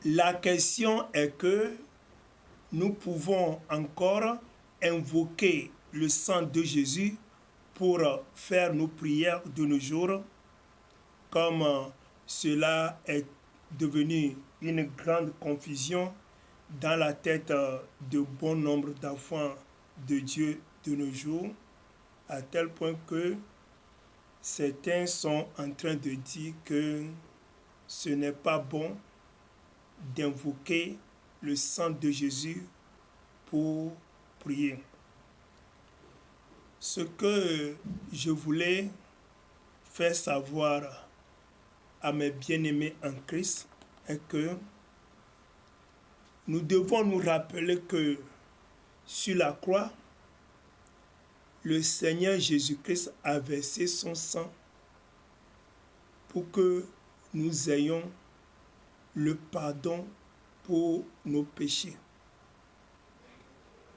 La question est que nous pouvons encore invoquer le sang de Jésus pour faire nos prières de nos jours, comme cela est devenu une grande confusion dans la tête de bon nombre d'enfants de Dieu de nos jours, à tel point que certains sont en train de dire que ce n'est pas bon d'invoquer le sang de Jésus pour prier. Ce que je voulais faire savoir à mes bien-aimés en Christ est que nous devons nous rappeler que sur la croix, le Seigneur Jésus-Christ a versé son sang pour que nous ayons le pardon pour nos péchés.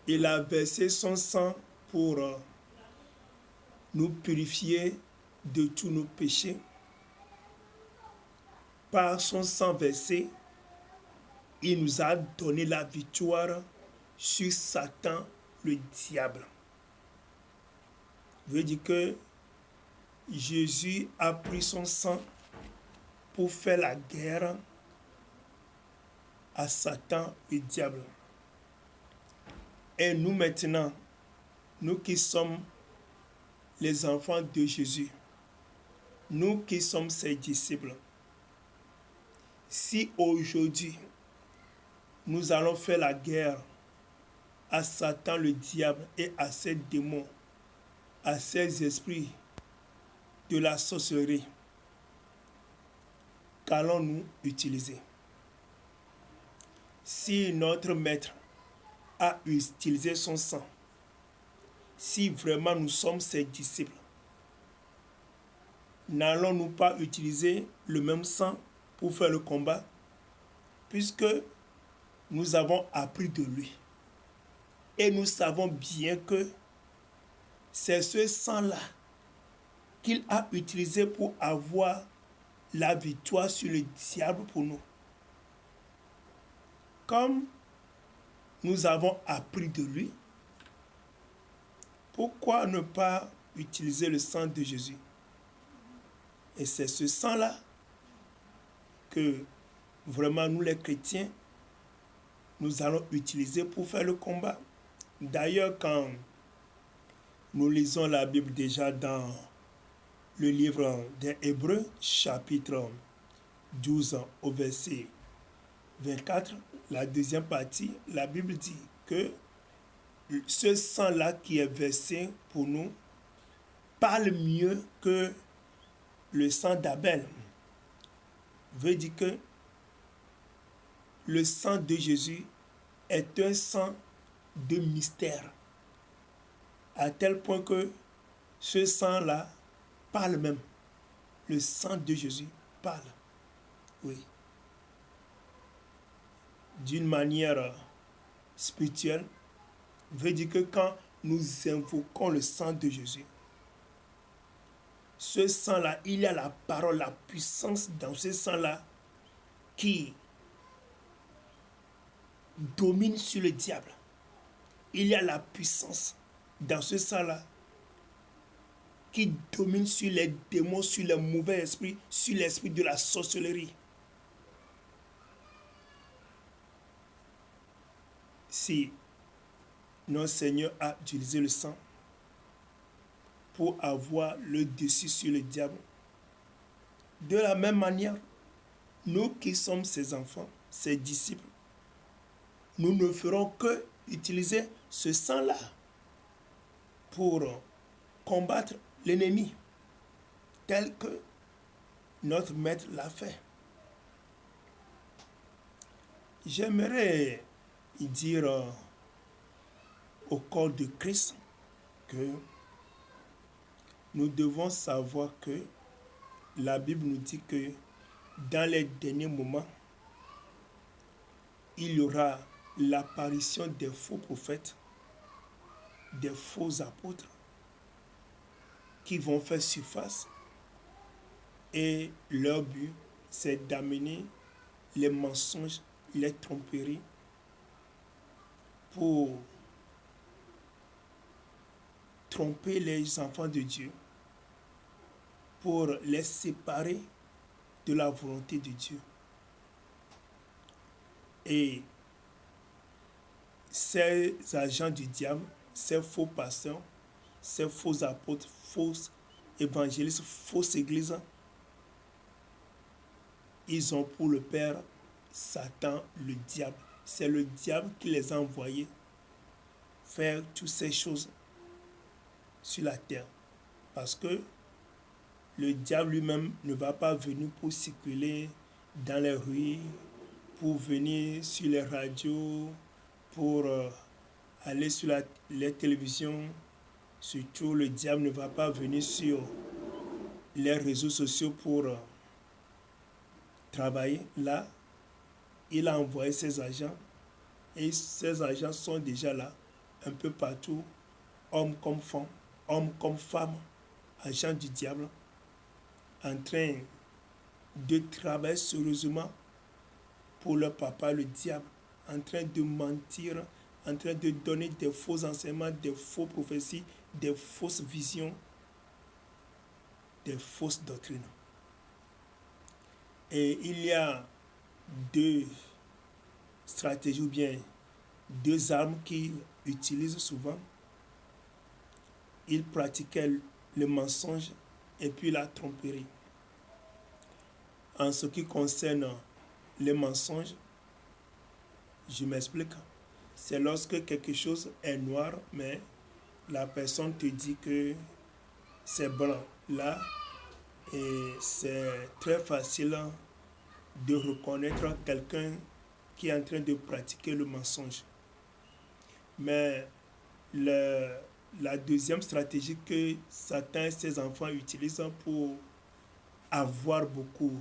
Il a versé son sang pour nous purifier de tous nos péchés. Par son sang versé, il nous a donné la victoire sur Satan, le diable. Je veux dire que Jésus a pris son sang pour faire la guerre à Satan, le diable. Et nous maintenant, nous qui sommes les enfants de Jésus, nous qui sommes ses disciples, si aujourd'hui nous allons faire la guerre à Satan le diable et à ses démons, à ces esprits de la sorcellerie, qu'allons-nous utiliser? Si notre maître a utilisé son sang, si vraiment nous sommes ses disciples, n'allons-nous pas utiliser le même sang pour faire le combat, puisque nous avons appris de lui. Et nous savons bien que c'est ce sang-là qu'il a utilisé pour avoir la victoire sur le diable pour nous. Comme nous avons appris de lui, pourquoi ne pas utiliser le sang de Jésus? Et c'est ce sang-là que vraiment nous les chrétiens, nous allons utiliser pour faire le combat. D'ailleurs, quand nous lisons la Bible déjà dans le livre des Hébreux, chapitre 12 au verset 24, la deuxième partie, la Bible dit que ce sang-là qui est versé pour nous parle mieux que le sang d'Abel. Veut dire que le sang de Jésus est un sang de mystère, à tel point que ce sang-là parle même. Le sang de Jésus parle. Oui. D'une manière spirituelle, veut dire que quand nous invoquons le sang de Jésus, ce sang-là, il y a la parole, la puissance dans ce sang-là qui domine sur le diable. Il y a la puissance dans ce sang-là qui domine sur les démons, sur les mauvais esprits, sur l'esprit de la sorcellerie. Si notre Seigneur a utilisé le sang pour avoir le dessus sur le diable, de la même manière, nous qui sommes ses enfants, ses disciples, nous ne ferons que utiliser ce sang-là pour combattre l'ennemi, tel que notre maître l'a fait. J'aimerais dire au corps de Christ que nous devons savoir que la Bible nous dit que dans les derniers moments, il y aura l'apparition des faux prophètes, des faux apôtres qui vont faire surface, et leur but, c'est d'amener les mensonges les tromperies pour tromper les enfants de Dieu, pour les séparer de la volonté de Dieu. Et ces agents du diable, ces faux pasteurs, ces faux apôtres, faux évangélistes, fausses églises, ils ont pour le père Satan, le diable. C'est le diable qui les a envoyés faire toutes ces choses sur la terre. Parce que le diable lui-même ne va pas venir pour circuler dans les rues, pour venir sur les radios, pour aller sur les télévisions. Surtout, le diable ne va pas venir sur les réseaux sociaux pour travailler. Là, il a envoyé ses agents et ces agents sont déjà là, un peu partout, hommes comme femmes, agents du diable, en train de travailler sérieusement pour leur papa, le diable, en train de mentir, en train de donner des faux enseignements, des faux prophéties, des fausses visions, des fausses doctrines. Et il y a deux stratégies ou bien deux armes qu'ils utilisent souvent. Ils pratiquaient le mensonge et puis la tromperie. En ce qui concerne les mensonges, je m'explique. C'est lorsque quelque chose est noir, mais la personne te dit que c'est blanc. Là, et c'est très facile de reconnaître quelqu'un qui est en train de pratiquer le mensonge. Mais la deuxième stratégie que Satan et ses enfants utilisent pour avoir beaucoup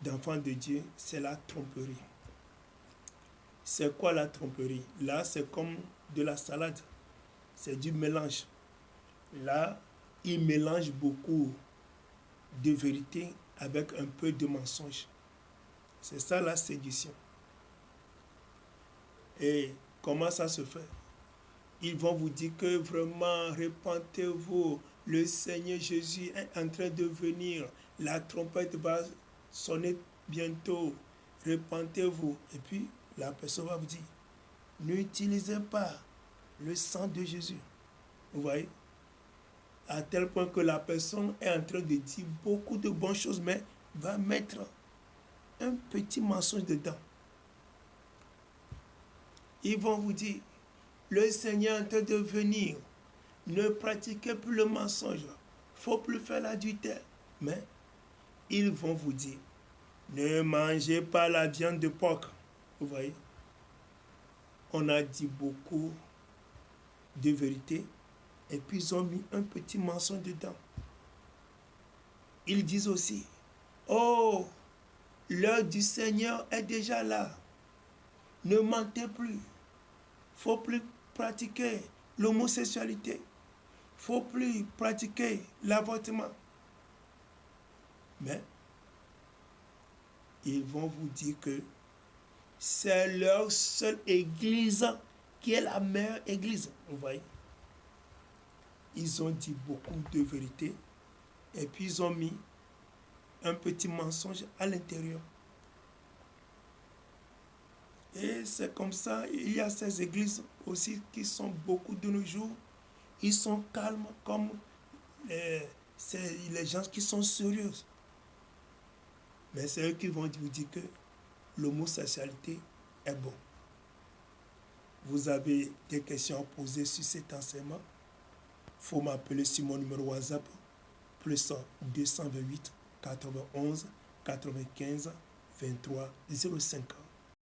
d'enfants de Dieu, c'est la tromperie. C'est quoi la tromperie? Là, c'est comme de la salade. C'est du mélange. Là, il mélange beaucoup de vérité avec un peu de mensonge. C'est ça la séduction. Et comment ça se fait? Ils vont vous dire que vraiment, repentez-vous, le Seigneur Jésus est en train de venir, la trompette va sonner bientôt, repentez-vous. Et puis, la personne va vous dire, n'utilisez pas le sang de Jésus. Vous voyez? À tel point que la personne est en train de dire beaucoup de bonnes choses, mais va mettre un petit mensonge dedans. Ils vont vous dire, le Seigneur est en train de venir, ne pratiquez plus le mensonge, il ne faut plus faire l'adultère. Mais ils vont vous dire, ne mangez pas la viande de porc. Vous voyez? On a dit beaucoup de vérité, et puis ils ont mis un petit mensonge dedans. Ils disent aussi, oh, l'heure du Seigneur est déjà là. Ne mentez plus. Il ne faut plus pratiquer l'homosexualité. Il ne faut plus pratiquer l'avortement. Mais ils vont vous dire que c'est leur seule église qui est la meilleure église. Vous voyez? Ils ont dit beaucoup de vérité et puis ils ont mis un petit mensonge à l'intérieur. Et c'est comme ça, il y a ces églises aussi qui sont beaucoup de nos jours. Ils sont calmes comme les gens qui sont sérieux. Mais c'est eux qui vont vous dire que l'homosexualité est bon. Vous avez des questions à poser sur cet enseignement? Il faut m'appeler sur mon numéro WhatsApp, plus 228 91 95 23 05.